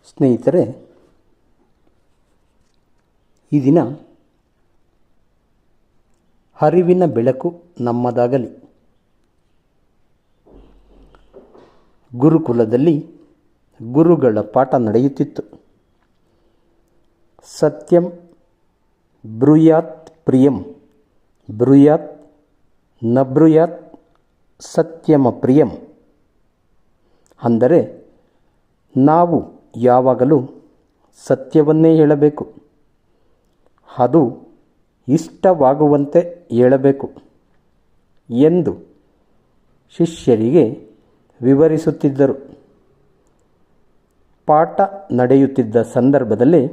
ಸ್ನೇಹಿತರೆ, ಈ ದಿನ ಅರಿವಿನ ಬೆಳಕು ನಮ್ಮದಾಗಲಿ. ಗುರುಕುಲದಲ್ಲಿ ಗುರುಗಳ ಪಾಠ ನಡೆಯುತ್ತಿತ್ತು. ಸತ್ಯಂ ಬ್ರೂಯಾತ್ ಪ್ರಿಯಂ ಬ್ರೂಯಾತ್ ನ ಬ್ರೂಯಾತ್ ಸತ್ಯಮ ಪ್ರಿಯಂ. ಅಂದರೆ ನಾವು ಯಾವಾಗಲೂ ಸತ್ಯವನ್ನೇ ಹೇಳಬೇಕು, ಅದು ಇಷ್ಟವಾಗುವಂತೆ ಹೇಳಬೇಕು ಎಂದು ಶಿಷ್ಯರಿಗೆ ವಿವರಿಸುತ್ತಿದ್ದರು. ಪಾಠ ನಡೆಯುತ್ತಿದ್ದ ಸಂದರ್ಭದಲ್ಲಿ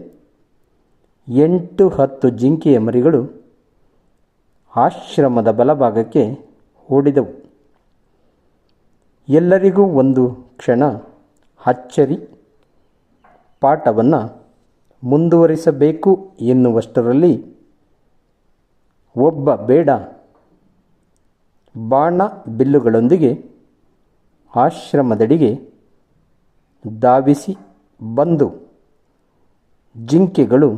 8-10 ಜಿಂಕೆಯ ಮರಿಗಳು ಆಶ್ರಮದ ಬಲಭಾಗಕ್ಕೆ ಓಡಿದವು. ಎಲ್ಲರಿಗೂ ಒಂದು ಕ್ಷಣ ಅಚ್ಚರಿ. ಪಾಠವನ್ನು ಮುಂದುವರಿಸಬೇಕು ಎನ್ನುವಷ್ಟರಲ್ಲಿ ಒಬ್ಬ ಬೇಡ ಬಾಣ ಬಿಲ್ಲುಗಳೊಂದಿಗೆ ಆಶ್ರಮದಡಿಗೆ ಧಾವಿಸಿ ಬಂದು ಜಿಂಕೆಗಳು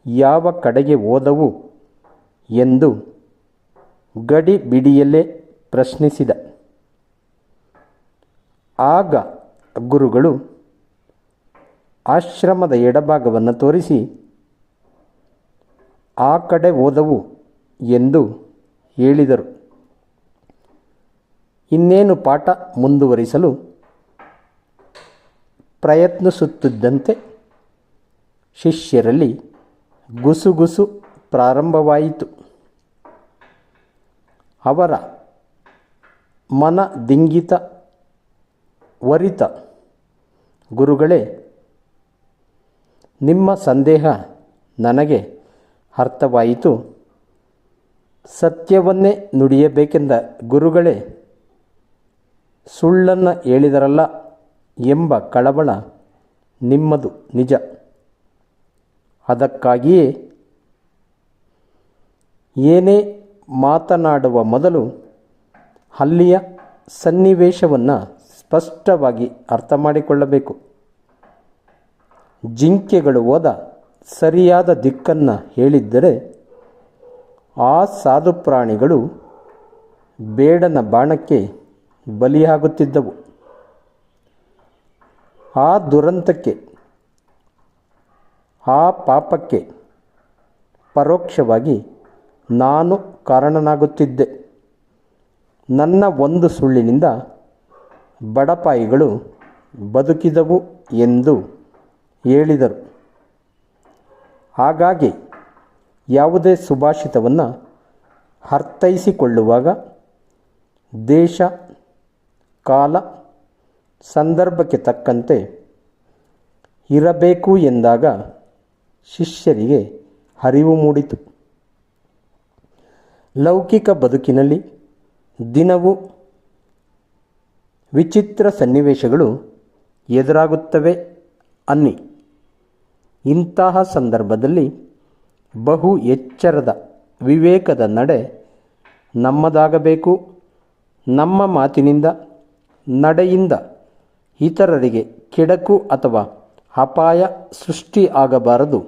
ಯಾವ ಕಡೆಗೆ ಹೋದವು ಎಂದು ಗಡಿಬಿಡಿಯಲ್ಲೇ ಪ್ರಶ್ನಿಸಿದ. ಆಗ ಗುರುಗಳು ಆಶ್ರಮದ ಎಡಭಾಗವನ್ನು ತೋರಿಸಿ ಆ ಕಡೆ ಹೋದವು ಎಂದು ಹೇಳಿದರು. ಇನ್ನೇನು ಪಾಠ ಮುಂದುವರಿಸಲು ಪ್ರಯತ್ನಿಸುತ್ತಿದ್ದಂತೆ ಶಿಷ್ಯರಲ್ಲಿ ಗುಸುಗುಸು ಪ್ರಾರಂಭವಾಯಿತು. ಅವರ ಮನದಿಂಗಿತ ವರಿತ. ಗುರುಗಳೇ, ನಿಮ್ಮ ಸಂದೇಹ ನನಗೆ ಅರ್ಥವಾಯಿತು. ಸತ್ಯವನ್ನೇ ನುಡಿಯಬೇಕೆಂದ ಗುರುಗಳೇ ಸುಳ್ಳನ್ನು ಹೇಳಿದರಲ್ಲ ಎಂಬ ಕಳವಳ ನಿಮ್ಮದು ನಿಜ. ಅದಕ್ಕಾಗಿಯೇ ಏನೇ ಮಾತನಾಡುವ ಮೊದಲು ಅಲ್ಲಿಯ ಸನ್ನಿವೇಶವನ್ನು ಸ್ಪಷ್ಟವಾಗಿ ಅರ್ಥ ಮಾಡಿಕೊಳ್ಳಬೇಕು. ಜಿಂಕೆಗಳು ಹೋದ ಸರಿಯಾದ ದಿಕ್ಕನ್ನು ಹೇಳಿದ್ದರೆ ಆ ಸಾಧು ಪ್ರಾಣಿಗಳು ಬೇಡನ ಬಾಣಕ್ಕೆ ಬಲಿಯಾಗುತ್ತಿದ್ದವು. ಆ ದುರಂತಕ್ಕೆ, ಆ ಪಾಪಕ್ಕೆ ಪರೋಕ್ಷವಾಗಿ ನಾನು ಕಾರಣನಾಗುತ್ತಿದ್ದೆ. ನನ್ನ ಒಂದು ಸುಳ್ಳಿನಿಂದ ಬಡಪಾಯಿಗಳು ಬದುಕಿದವು ಎಂದು ಹೇಳಿದರು. ಹಾಗಾಗಿ ಯಾವುದೇ ಸುಭಾಷಿತವನ್ನು ಅರ್ಥೈಸಿಕೊಳ್ಳುವಾಗ ದೇಶ, ಕಾಲ, ಸಂದರ್ಭಕ್ಕೆ ತಕ್ಕಂತೆ ಇರಬೇಕು ಎಂದಾಗ ಶಿಷ್ಯರಿಗೆ ಅರಿವು ಮೂಡಿತು. ಲೌಕಿಕ ಬದುಕಿನಲ್ಲಿ ದಿನವೂ ವಿಚಿತ್ರ ಸನ್ನಿವೇಶಗಳು ಎದುರಾಗುತ್ತವೆ ಅನ್ನಿ. ಇಂತಹ ಸಂದರ್ಭದಲ್ಲಿ ಬಹು ಎಚ್ಚರದ ವಿವೇಕದ ನಡೆ ನಮ್ಮದಾಗಬೇಕು. ನಮ್ಮ ಮಾತಿನಿಂದ, ನಡೆಯಿಂದ ಇತರರಿಗೆ ಕೆಡಕು ಅಥವಾ ಅಪಾಯ ಸೃಷ್ಟಿ ಆಗಬಾರದು.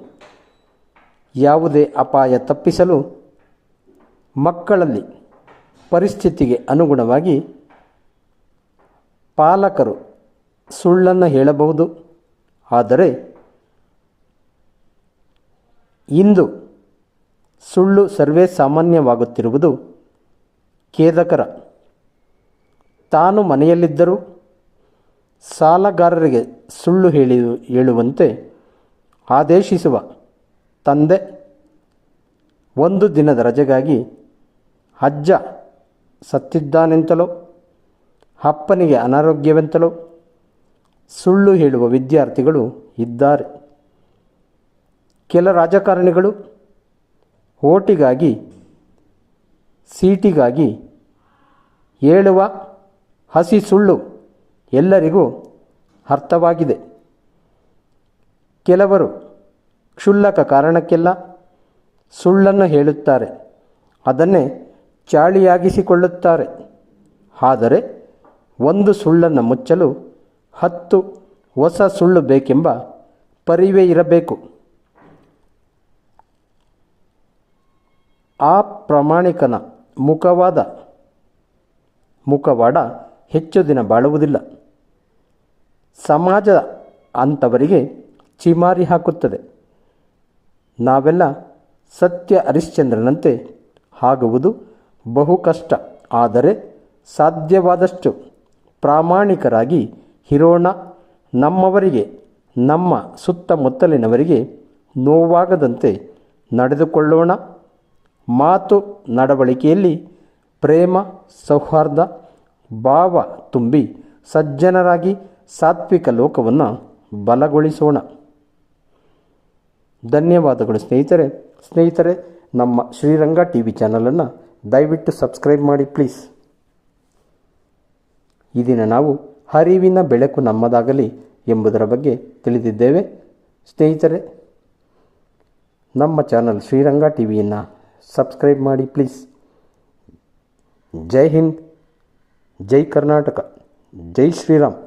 ಯಾವುದೇ ಅಪಾಯ ತಪ್ಪಿಸಲು ಮಕ್ಕಳಲ್ಲಿ ಪರಿಸ್ಥಿತಿಗೆ ಅನುಗುಣವಾಗಿ ಪಾಲಕರು ಸುಳ್ಳನ್ನು ಹೇಳಬಹುದು. ಆದರೆ ಇಂದು ಸುಳ್ಳು ಸರ್ವೇ ಸಾಮಾನ್ಯವಾಗುತ್ತಿರುವುದು ಖೇದಕರ. ತಾನು ಮನೆಯಲ್ಲಿದ್ದರೂ ಸಾಲಗಾರರಿಗೆ ಸುಳ್ಳು ಹೇಳುವಂತೆ ಆದೇಶಿಸುವ ತಂದೆ, ಒಂದು ದಿನದ ರಜೆಗಾಗಿ ಅಜ್ಜ ಸತ್ತಿದ್ದಾನೆಂತಲೋ ಅಪ್ಪನಿಗೆ ಅನಾರೋಗ್ಯವೆಂತಲೋ ಸುಳ್ಳು ಹೇಳುವ ವಿದ್ಯಾರ್ಥಿಗಳು ಇದ್ದಾರೆ. ಕೆಲ ರಾಜಕಾರಣಿಗಳು ಓಟಿಗಾಗಿ, ಸೀಟಿಗಾಗಿ ಹೇಳುವ ಹಸಿ ಸುಳ್ಳು ಎಲ್ಲರಿಗೂ ಅರ್ಥವಾಗಿದೆ. ಕೆಲವರು ಕ್ಷುಲ್ಲಕ ಕಾರಣಕ್ಕೆಲ್ಲ ಸುಳ್ಳನ್ನು ಹೇಳುತ್ತಾರೆ, ಅದನ್ನೇ ಚಾಳಿಯಾಗಿಸಿಕೊಳ್ಳುತ್ತಾರೆ. ಆದರೆ ಒಂದು ಸುಳ್ಳನ್ನು ಮುಚ್ಚಲು 10 ಹೊಸ ಸುಳ್ಳು ಬೇಕೆಂಬ ಪರಿವೇ ಇರಬೇಕು. ಆ ಪ್ರಾಮಾಣಿಕನ ಮುಖವಾಡ ಹೆಚ್ಚು ದಿನ ಬಾಳುವುದಿಲ್ಲ. ಸಮಾಜ ಅಂಥವರಿಗೆ ಚಿಮಾರಿ ಹಾಕುತ್ತದೆ. ನಾವೆಲ್ಲ ಸತ್ಯ ಹರಿಶ್ಚಂದ್ರನಂತೆ ಆಗುವುದು ಬಹು ಕಷ್ಟ. ಆದರೆ ಸಾಧ್ಯವಾದಷ್ಟು ಪ್ರಾಮಾಣಿಕರಾಗಿ ಇರೋಣ. ನಮ್ಮವರಿಗೆ, ನಮ್ಮ ಸುತ್ತಮುತ್ತಲಿನವರಿಗೆ ನೋವಾಗದಂತೆ ನಡೆದುಕೊಳ್ಳೋಣ. ಮಾತು ನಡವಳಿಕೆಯಲ್ಲಿ ಪ್ರೇಮ, ಸೌಹಾರ್ದ ಭಾವ ತುಂಬಿ ಸಜ್ಜನರಾಗಿ ಸಾತ್ವಿಕ ಲೋಕವನ್ನು ಬಲಗೊಳಿಸೋಣ. ಧನ್ಯವಾದಗಳು ಸ್ನೇಹಿತರೆ, ನಮ್ಮ ಶ್ರೀರಂಗ TV ಚಾನಲನ್ನು ದಯವಿಟ್ಟು ಸಬ್ಸ್ಕ್ರೈಬ್ ಮಾಡಿ ಪ್ಲೀಸ್. ಈ ದಿನ ನಾವು ಅರಿವಿನ ಬೆಳಕು ನಮ್ಮದಾಗಲಿ ಎಂಬುದರ ಬಗ್ಗೆ ತಿಳಿದಿದ್ದೇವೆ. ಸ್ನೇಹಿತರೆ, ನಮ್ಮ ಚಾನಲ್ ಶ್ರೀರಂಗ TVಯನ್ನು ಸಬ್ಸ್ಕ್ರೈಬ್ ಮಾಡಿ ಪ್ಲೀಸ್. ಜೈ ಹಿಂದ್, ಜೈ ಕರ್ನಾಟಕ, ಜೈ ಶ್ರೀರಾಮ್.